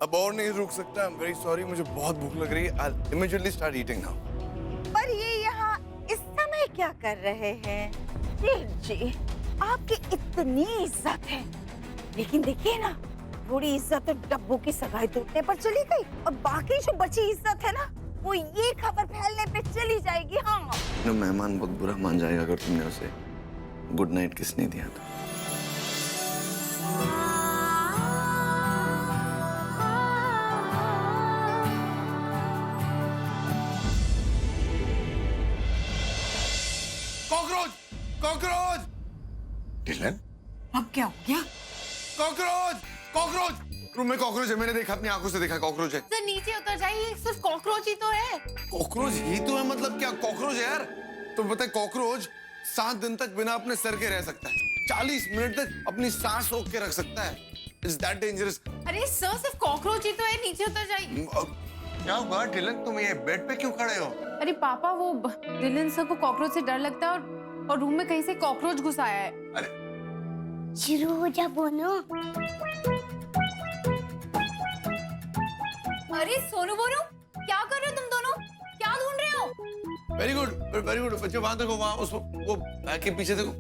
अब और नहीं रुक सकता। आई एम वेरी सॉरी, मुझे बहुत भूख लग रही है। I'll immediately start eating now. पर ये यहाँ इस समय क्या कर रहे हैं? जी, आपकी इतनी इज्जत है, लेकिन देखिए ना, थोड़ी इज्जत डब्बू की सगाई टूटने पर चली गई, और बाकी जो बची इज्जत है ना, वो ये खबर फैलने पे चली जाएगी। हाँ, ना मेहमान बहुत बुरा मान जाएगा अगर तुमने उसे गुड नाइट किस नहीं दिया तो। कॉकरोच! कॉकरोच! डिलन? अब क्या हो गया? कॉकरोच! कॉकरोच! रूम में कॉकरोच है, मैंने देखा, अपनी आंखों से देखा, कॉकरोच है। सर नीचे उतर जाइए, सिर्फ कॉकरोच ही तो है। कॉकरोच ही तो है, मतलब क्या कॉकरोच है यार? तो पता है कॉकरोच 7 दिन तक बिना अपने सर के रह सकता है, 40 मिनट तक अपनी सांस रोक के रख सकता है। It's that dangerous. अरे सर सिर्फ कॉकरोच ही तो है, नीचे उतर जाइए। क्या हुआ डिलन, तुम ये बेड पे क्यों खड़े हो? अरे पापा, वो डिलन सर को कॉकरोच से डर लगता है, और रूम में कहीं से कॉकरोच घुस आया है। अरे शुरू हो जा बोनो। अरे सोनू बोनू, क्या कर रहे हो तुम दोनों? क्या ढूंढ रहे हो? वेरी गुड, वेरी गुड बच्चे, वहां देखो, वहां उस वो बैग के पीछे देखो।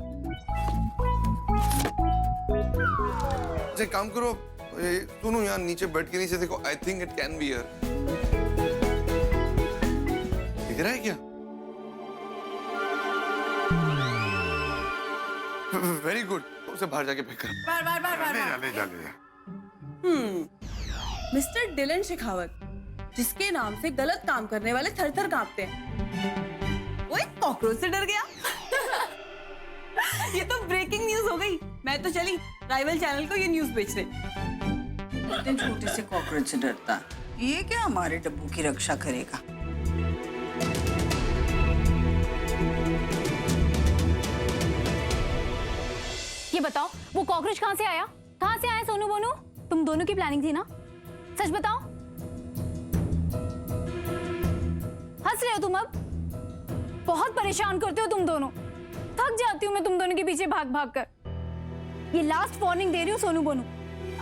अच्छा एक काम करो, सुनो यहाँ नीचे बेड के नीचे देखो, I think it can be here. दिख रहा है क्या? वेरी गुड, उसे बाहर जाके फेंक कर। ले जा। मिस्टर डिलन शेखावत, जिसके नाम से गलत काम करने वाले थर थर कांपते हैं, वो एक कॉकरोच से डर गया। ये तो ब्रेकिंग न्यूज हो गई। मैं तो चली राइवल चैनल को ये न्यूज बेचने। इतने छोटे से कॉकरोच से डरता, ये क्या हमारे डब्बू की रक्षा करेगा? ये बताओ, वो कॉकरोच कहाँ से आया? कहाँ से आया सोनू बोनू? तुम दोनों की प्लानिंग थी ना? सच बताओ। हंस रहे हो तुम अब? बहुत परेशान करते हो तुम दोनों। थक जाती हूँ मैं तुम दोनों के पीछे भाग भाग कर। ये लास्ट वार्निंग दे रही हूँ सोनू बोनू,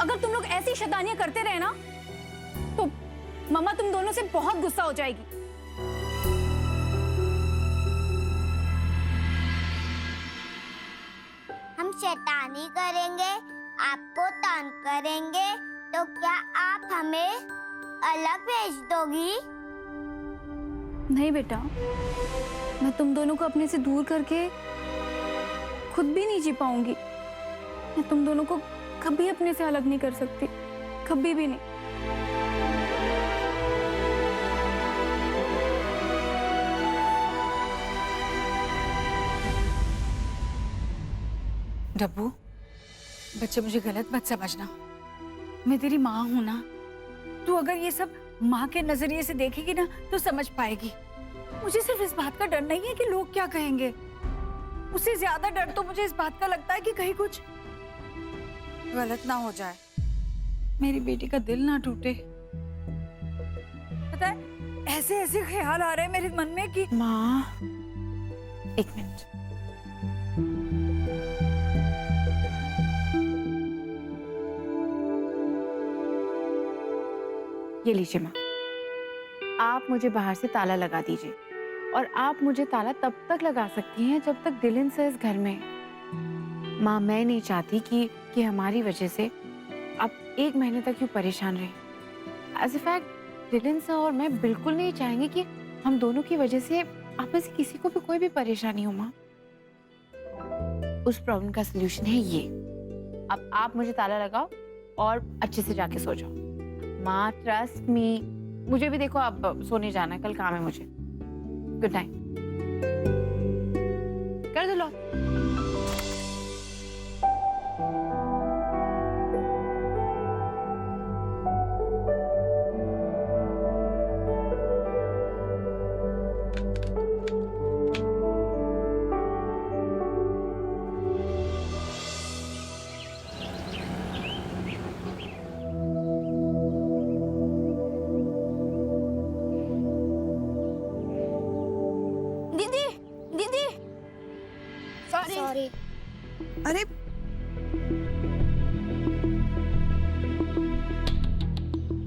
अगर तुम लोग ऐसी शैतानियां करते रहे ना, तो मम्मा तुम दोनों से बहुत गुस्सा हो जाएगी। हम शैतानी करेंगे, आपको तंग करेंगे, तो क्या आप हमें अलग भेज दोगी? नहीं बेटा, मैं तुम दोनों को अपने से दूर करके खुद भी नहीं जी पाऊंगी। मैं तुम दोनों को कभी अपने से अलग नहीं कर सकती, कभी भी नहीं। डब्बू, बच्चे मुझे गलत मत समझना, मैं तेरी माँ हूं ना। तू अगर ये सब माँ के नजरिए से देखेगी ना तो समझ पाएगी। मुझे सिर्फ इस बात का डर नहीं है कि लोग क्या कहेंगे, उससे ज्यादा डर तो मुझे इस बात का लगता है कि कहीं कुछ गलत ना हो जाए, मेरी बेटी का दिल ना टूटे। पता है, ऐसे ऐसे ख्याल आ रहे हैं मेरे मन में कि माँ, एक मिनट। ये लीजिए माँ, आप मुझे बाहर से ताला लगा दीजिए, और आप मुझे ताला तब तक लगा सकती हैं जब तक डिलन सर इस घर में है। माँ, मैं नहीं चाहती कि हमारी वजह से आप 1 महीने तक यूँ परेशान रहे। As a fact Dillon sir और मैं बिल्कुल नहीं चाहेंगे कि हम दोनों की वजह से आप में से किसी को भी कोई भी परेशानी हो। माँ, उस प्रॉब्लम का सलूशन है ये। अब आप मुझे ताला लगाओ और अच्छे से जाके सो जाओ। माँ, ट्रस्ट मी, मुझे भी देखो अब सोने जाना है, कल काम है मुझे। Good night. कर दो लॉक।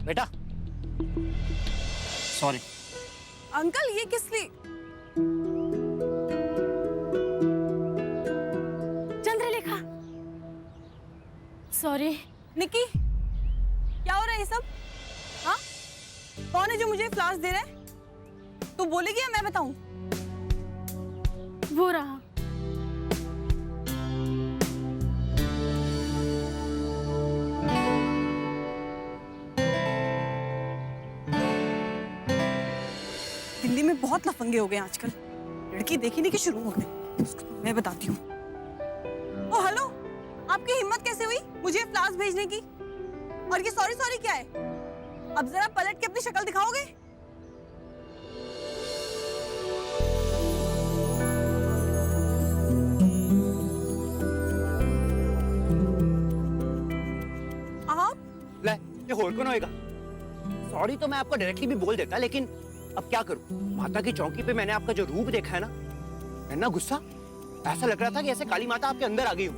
बेटा सॉरी। अंकल ये किस लिए? चंद्रलेखा, सॉरी। निकी, क्या हो रहा है ये सब? हाँ, कौन है जो मुझे फ्लावर्स दे रहा है? तू बोलेगी या मैं बताऊं? वो रहा। दिल्ली में बहुत लफंगे हो गए आजकल। लड़की देखी नहीं कि शुरू हो गए। मैं बताती हूँ। ओ हेलो, आपकी हिम्मत कैसे हुई मुझे फ्लावर्स भेजने की? और ये सॉरी सॉरी क्या है? अब जरा पलट के अपनी शक्ल दिखाओगे? आप ले, ये होर कौन होएगा? सॉरी तो मैं आपको डायरेक्टली भी बोल देता, लेकिन अब क्या करूं? माता की चौकी पे मैंने आपका जो रूप देखा है ना, इतना गुस्सा, ऐसा लग रहा था कि ऐसे काली माता आपके अंदर आ गई हो।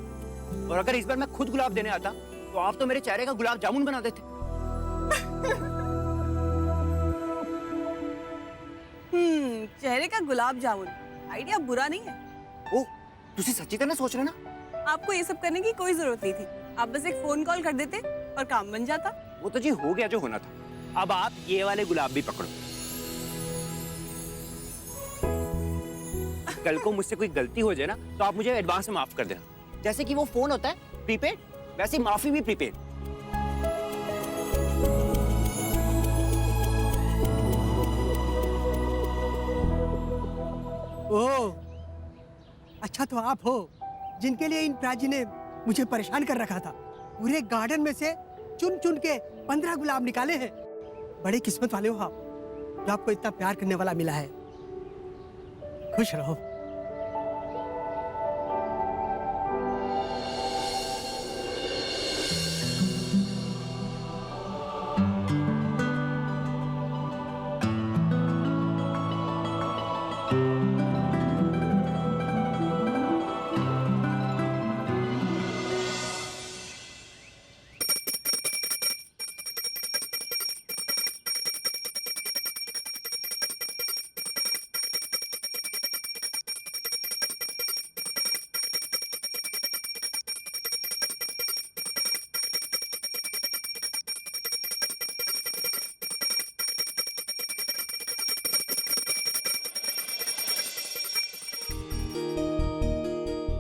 और अगर इस बार मैं खुद गुलाब देने आता तो आप तो मेरे चेहरे का गुलाब जामुन बना देते। चेहरे का गुलाब जामुन आइडिया बुरा नहीं है। ओ, तुसी सच्ची तरह सोच रहे ना? आपको ये सब करने की कोई जरूरत नहीं थी। आप बस एक फोन कॉल कर देते और काम बन जाता। वो तो जी हो गया जो होना था। अब आप ये वाले गुलाब भी पकड़ो। कल को मुझसे कोई गलती हो जाए ना तो आप मुझे एडवांस में माफ कर देना। जैसे कि वो फोन होता है प्रीपेड, वैसे ही माफी भी प्रीपेड। ओह, अच्छा तो आप हो जिनके लिए इन प्राची ने मुझे परेशान कर रखा था। पूरे गार्डन में से चुन चुन के 15 गुलाब निकाले हैं। बड़ी किस्मत वाले हो आप, जो आपको इतना प्यार करने वाला मिला है। खुश रहो।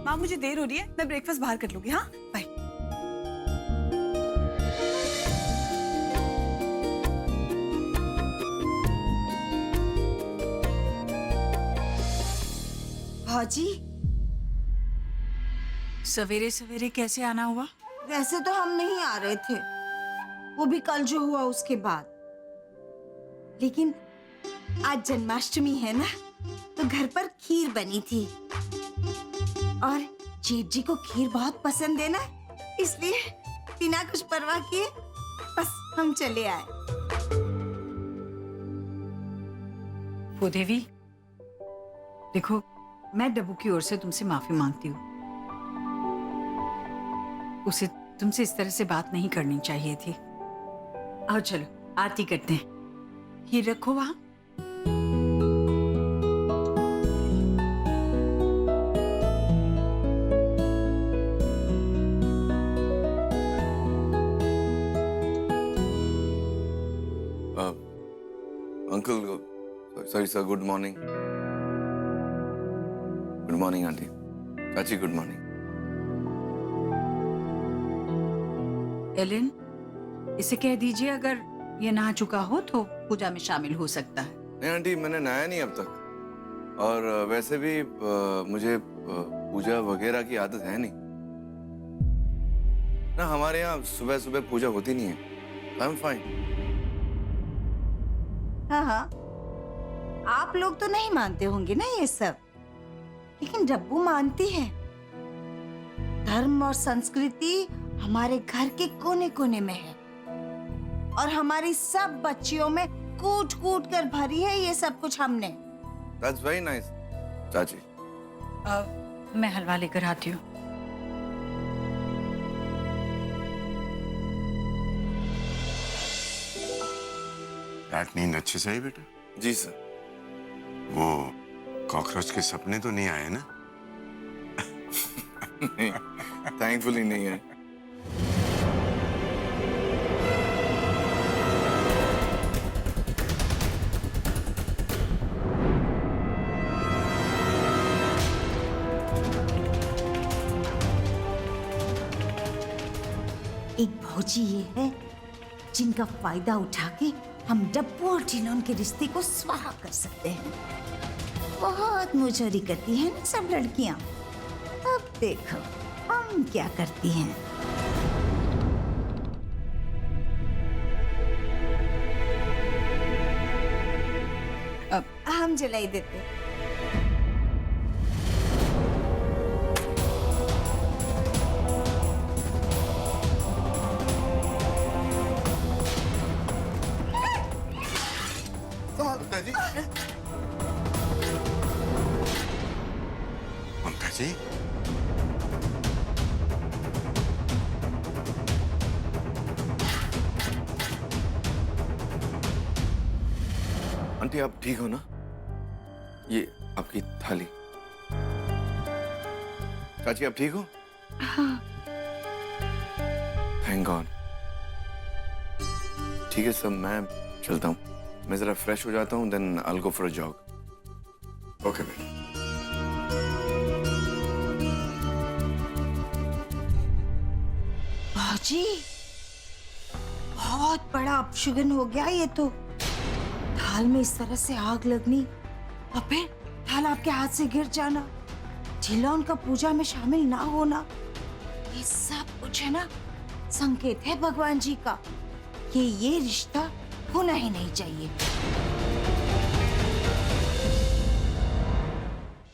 माँ मुझे देर हो रही है, मैं ब्रेकफास्ट बाहर कर लूंगी। हाँ बाय। भाजी, सवेरे सवेरे कैसे आना हुआ? वैसे तो हम नहीं आ रहे थे, वो भी कल जो हुआ उसके बाद। लेकिन आज जन्माष्टमी है ना, तो घर पर खीर बनी थी और जेठ जी को खीर बहुत पसंद है ना, इसलिए बिना कुछ परवाह किए बस हम चले आए। भूदेवी, देखो मैं डब्बू की ओर से तुमसे माफी मांगती हूँ। उसे तुमसे इस तरह से बात नहीं करनी चाहिए थी। आओ चलो आरती करते हैं। ये रखो वहां। Uncle, sorry sir, good morning. Good morning aunty. चाची गुड मॉर्निंग। एलिन, इसे कह दीजिए अगर ये नहा चुका हो तो पूजा में शामिल हो सकता है। नहीं आंटी, मैंने नहाया नहीं अब तक, और वैसे भी मुझे पूजा वगैरह की आदत है नहीं ना। हमारे यहाँ सुबह सुबह पूजा होती नहीं है। I am fine. हाँ हाँ, आप लोग तो नहीं मानते होंगे ना ये सब, लेकिन डब्बू मानती है। धर्म और संस्कृति हमारे घर के कोने कोने में है और हमारी सब बच्चियों में कूट कूट कर भरी है ये सब कुछ हमने। That's very nice, चाची। मैं हलवा लेकर आती हूँ। रात नींद अच्छे से आई बेटा? जी सर। वो कॉकरोच के सपने तो नहीं आए ना? नहीं, थैंकफुली नहीं है। एक भौजी ये है जिनका फायदा उठा के हम डब्बू और ढिलोन के रिश्ते को स्वाहा कर सकते हैं। बहुत मुजोरी करती हैं ना सब लड़कियां। अब देखो हम क्या करती हैं। अब हम जलाई देते हैं। ममता जी, ममता जी, आंटी आप ठीक हो ना? ये आपकी थाली। चाची आप ठीक हो? हाँ। Thank God. ठीक है सब, मैं चलता हूँ। मैं जरा फ्रेश हो जाता हूँ, then I will go for a jog. Okay बेटा। भाजी बहुत बड़ा अपशगुन हो गया ये तो। थाल में इस तरह से आग लगनी और फिर थाल आपके हाथ से गिर जाना, ढिलोन का पूजा में शामिल ना होना, ये सब कुछ है ना संकेत है भगवान जी का कि ये रिश्ता होना ही नहीं चाहिए।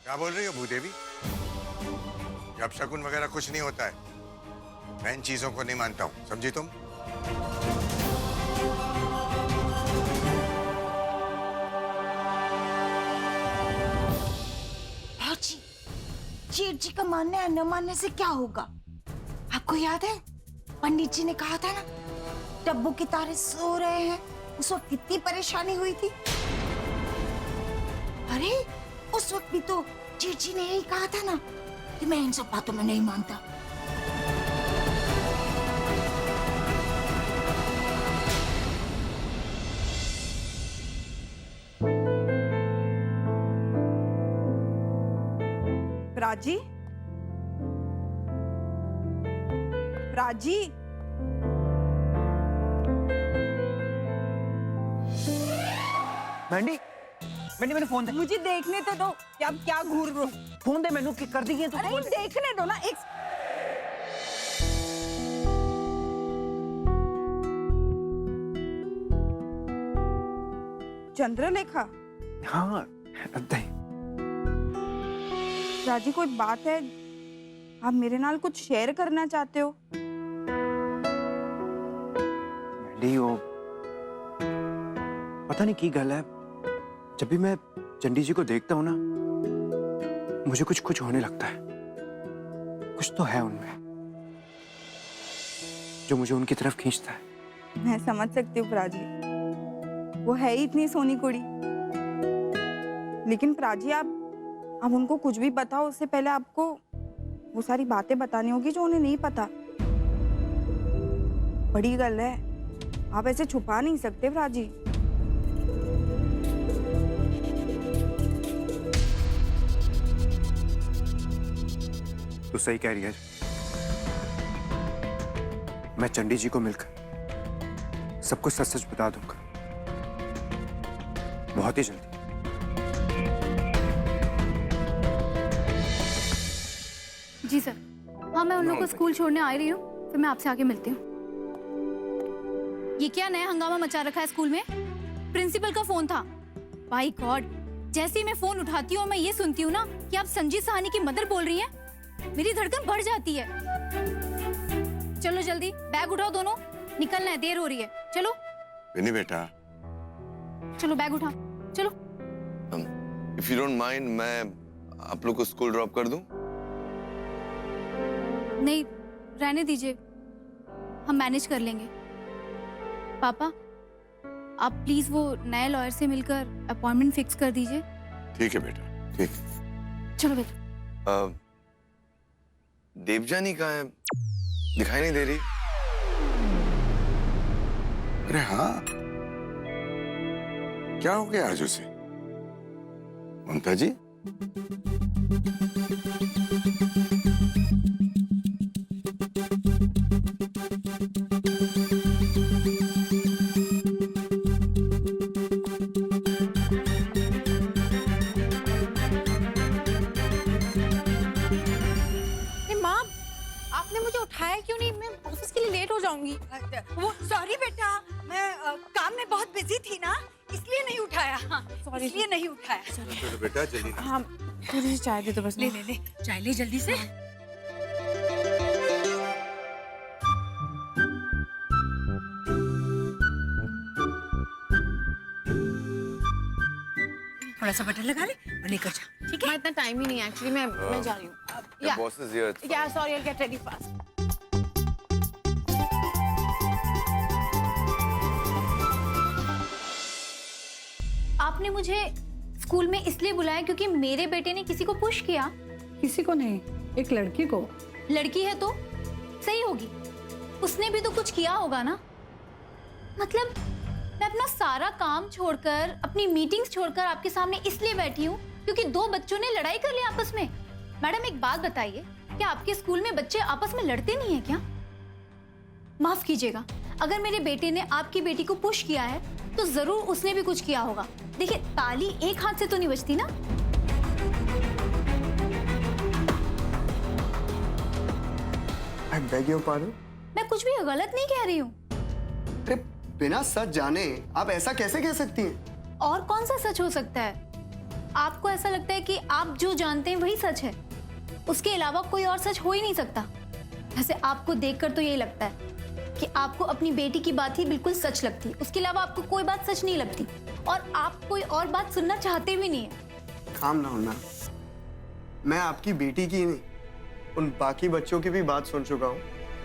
क्या बोल रही हो भूदेवी? जब शकुन वगैरह कुछ नहीं होता है। मैं इन चीजों को नहीं मानता हूँ, समझी तुम? भाजी, जेठ जी का मानने या न मानने से क्या होगा? आपको याद है पंडित जी ने कहा था ना डब्बू के तारे सो रहे हैं, उस वक्त कितनी परेशानी हुई थी। अरे उस वक्त भी तो जेठ जी ने यही कहा था ना कि मैं इन सब बातों में नहीं मानता। प्राची, प्राची, मैंडी, मैंडी मैंने फोन दे। मुझे देखने तो दो कि आप क्या घूर रहे हो। फोन दे मैनू, कर दी है तो अरे देखने दो ना। एक चंद्रलेखा। हाँ दे। राजी कोई बात है, आप मेरे नाल कुछ शेयर करना चाहते हो? मैंडी वो पता नहीं की गल है, जब भी मैं चंडी जी को देखता हूँ ना मुझे कुछ कुछ होने लगता है। कुछ तो है उनमें जो मुझे उनकी तरफ खींचता है। मैं समझ सकती हूँ प्राजी, वो है ही इतनी सोनी कुड़ी। लेकिन प्राजी आप उनको कुछ भी बताओ उससे पहले आपको वो सारी बातें बतानी होगी जो उन्हें नहीं पता। बड़ी गल है, आप ऐसे छुपा नहीं सकते प्राजी। तू सही कह रही है। मैं चंडी जी को मिलकर सब कुछ सच सच बता दूंगा, बहुत ही जल्दी। जी सर। हाँ मैं उन लोगों को स्कूल छोड़ने आ रही हूँ, फिर मैं आपसे आके मिलती हूँ। ये क्या नया हंगामा मचा रखा है स्कूल में? प्रिंसिपल का फोन था। बाय गॉड, जैसे ही मैं फोन उठाती हूँ मैं ये सुनती हूँ ना कि आप संजीत साहनी की मदर बोल रही हैं, मेरी धड़कन बढ़ जाती है। चलो जल्दी बैग उठाओ दोनों, निकलना है, देर हो रही है। चलो विनी बेटा, चलो बैग उठाओ, चलो। इफ यू डोंट माइंड मैं आप लोग को स्कूल ड्रॉप कर दूं? नहीं रहने दीजिए, हम मैनेज कर लेंगे। पापा आप प्लीज वो नए लॉयर से मिलकर अपॉइंटमेंट फिक्स कर दीजिए। ठीक है बेटा, ठीक। चलो बेटा। देवजानी कहाँ है? दिखाई नहीं दे रही। अरे हाँ, क्या हो गया आज उसे? ममता जी, माँ, आपने मुझे उठाया क्यों नहीं? मैं ऑफिस के लिए लेट हो जाऊंगी। वो सॉरी बेटा, मैं काम में बहुत बिजी थी ना, इसलिए नहीं उठाया। सॉरी, इसलिए नहीं उठाया। तो बेटा जल्दी ना। हाँ थोड़ी सी चाय दे दो बस। ले ले ले, चाय ले जल्दी से। थोड़ा सा बटर लगा ले और लेकर जा, ठीक है? मैं इतना टाइम ही नहीं है एक्चुअली, मैं जा रही हूँ। The boss is here. या sorry, I'll get ready fast. आपने मुझे स्कूल में इसलिए बुलाया क्योंकि मेरे बेटे ने किसी को पुश किया। किसी को नहीं, एक लड़की को। लड़की है तो सही होगी, उसने भी तो कुछ किया होगा ना। मतलब मैं अपना सारा काम छोड़कर, अपनी मीटिंग्स छोड़कर आपके सामने इसलिए बैठी हूँ क्योंकि दो बच्चों ने लड़ाई कर ली आपस में। मैडम एक बात बताइए, क्या आपके स्कूल में बच्चे आपस में लड़ते नहीं है क्या? माफ कीजिएगा, अगर मेरे बेटे ने आपकी बेटी को पुश किया है तो जरूर उसने भी कुछ किया होगा। देखिए, ताली एक हाथ से तो नहीं बजती ना। I beg your pardon? मैं कुछ भी गलत नहीं कह रही हूँ। अरे बिना सच जाने आप ऐसा कैसे कह सकती हैं? और कौन सा सच हो सकता है? आपको ऐसा लगता है कि आप जो जानते हैं वही सच है, उसके अलावा कोई और सच हो ही नहीं सकता। वैसे आपको देखकर तो यही लगता है कि आपको अपनी बेटी की बात ही बिल्कुल सच लगती है, उसके अलावा आपको कोई बात सच नहीं लगती और आप कोई और बात सुनना चाहते भी नहीं है। काम ना होना, मैं आपकी बेटी की नहीं, उन बाकी बच्चों की भी बात सुन चुका हूँ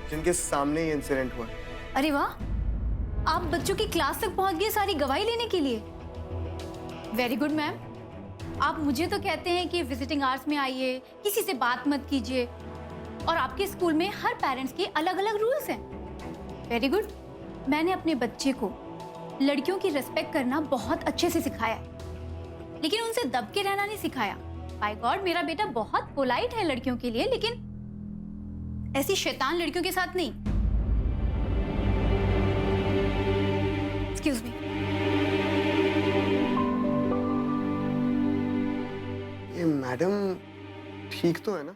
जिनके सामने ये इंसिडेंट हुआ। अरे वाह, आप बच्चों की क्लास तक पहुंच गए सारी गवाही लेने के लिए। Very good ma'am. आप मुझे तो कहते हैं कि विजिटिंग आवर्स में आइए, किसी से बात मत कीजिए, और आपके स्कूल में हर पेरेंट्स के अलग अलग रूल्स हैं। Very good. मैंने अपने बच्चे को लड़कियों की रिस्पेक्ट करना बहुत अच्छे से सिखाया है, लेकिन उनसे दब के रहना नहीं सिखाया। बाय गॉड, मेरा बेटा बहुत पोलाइट है लड़कियों के लिए, लेकिन ऐसी शैतान लड़कियों के साथ नहीं। Excuse me. ये मैडम ठीक तो है ना?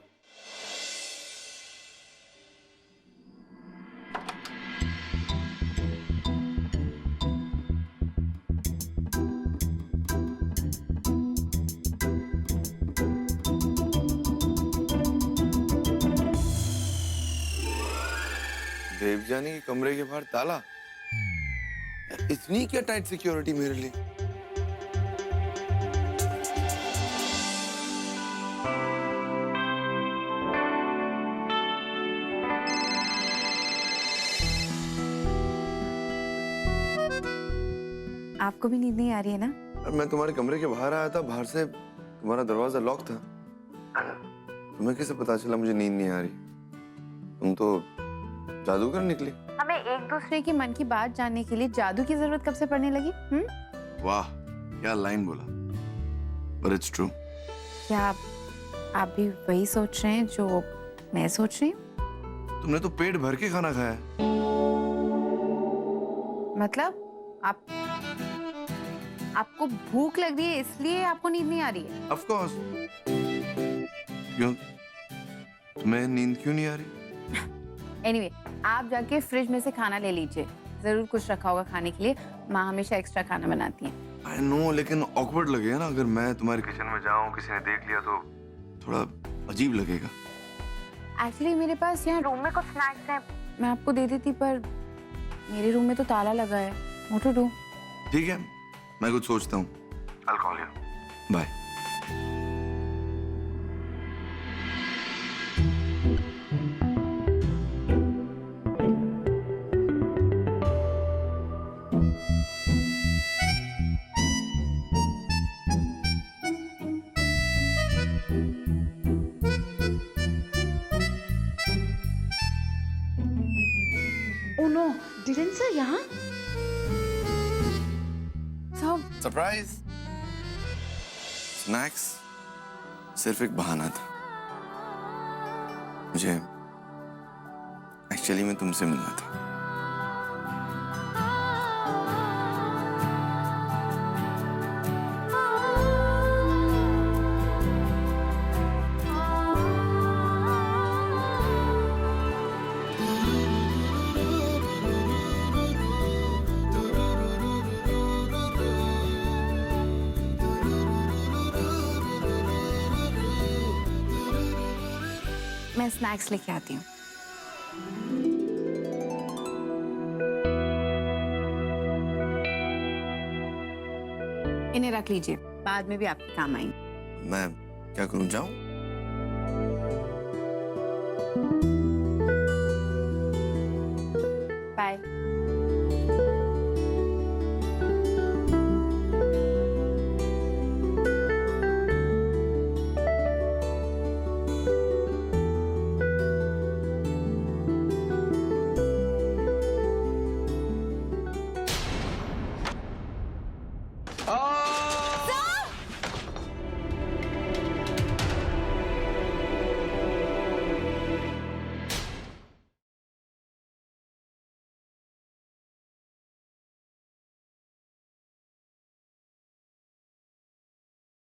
देवजानी के कमरे के बाहर ताला? इतनी क्या टाइट सिक्योरिटी मेरे लिए? आपको भी नींद नहीं आ रही है ना? मैं तुम्हारे कमरे के बाहर आया था, बाहर से तुम्हारा दरवाजा लॉक था। तुम्हें कैसे पता चला मुझे नींद नहीं आ रही? तुम तो जादूगर निकली। हमें एक दूसरे की मन की बात जानने के लिए जादू की जरूरत कब से पड़ने लगी? वाह, क्या लाइन बोला। But it's true. क्या आप भी वही सोच रहे हैं जो मैं सोच रही हूँ? तुमने तो पेट भर के खाना खाया। मतलब आपको भूख लग रही है इसलिए आपको नींद नहीं आ रही है? Of course. क्यों? तुम्हें नींद क्यों नहीं आ रही? Anyway, आप जाके फ्रिज में से खाना ले लीजिए, जरूर कुछ रखा होगा खाने के लिए। माँ हमेशा एक्स्ट्रा खाना बनाती हैं। I know, लेकिन awkward लगेगा ना अगर मैं तुम्हारे किचन में जाऊं, किसी ने देख लिया तो थोड़ा अजीब लगेगा। एक्चुअली मेरे पास यहाँ रूम में कुछ स्नैक्स हैं, मैं आपको दे देती, पर मेरे रूम में तो ताला लगा है। What to do? ठीक है, मैं कुछ सोचता हूँ। I'll call you. Bye. Oh no, Dillon sir यहाँ? सब सरप्राइज। स्नैक्स सिर्फ एक बहाना था। मुझे एक्चुअली में तुमसे मिलना था। मैं स्नैक्स लेके आती हूँ। इन्हें रख लीजिए, बाद में भी आपके काम आएंगे। मैं क्या करूं, जाऊं?